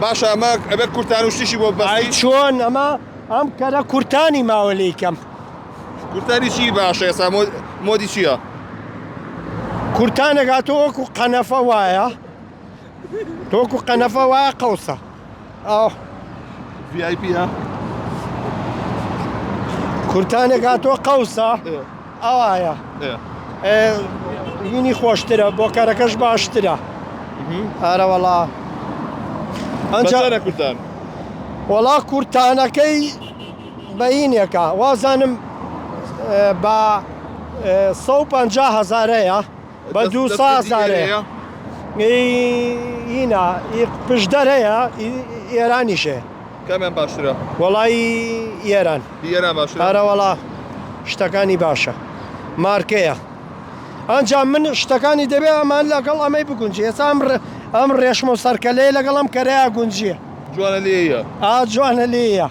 باشە ئەمە ئەبێ کورتان و شتیشی بۆ ئای بەسی چۆن ئەمە ئەم کەرە کورتانی ماوە لێیکەم کورتانی چی باشە ئێستا مۆدی چییە؟ کورتانێکات وەکو قەنەفە وایە تۆکو قەنەفە وایە قەوسە ئەو VIP ها؟ کورتانێکاتۆ قەوسە ئەوایە وینی خۆشترە بۆ کارەکەش باشترە ئارە وەڵا بەچەرە کورتان؟ وەڵا کورتانەکەی بەینێکە وازانم بە 150,000 بە 200,000 هینە پشدەر هەیە ئێرانیشێ کامیان باشترە؟ وەڵی ئێران ئێران باشترە؟ ئارە وەڵا شتەکانی باشە مارکەیە ئەنجام من شتەکانی دەبێت ئەمان لەگەڵ ئەمەی بگونجی ئێستا ئەم ڕێشمە و سەرکەلەیە لەگەڵ ئەم کەرەیە گونجیە جوانە لێیە؟ جوانە لێیە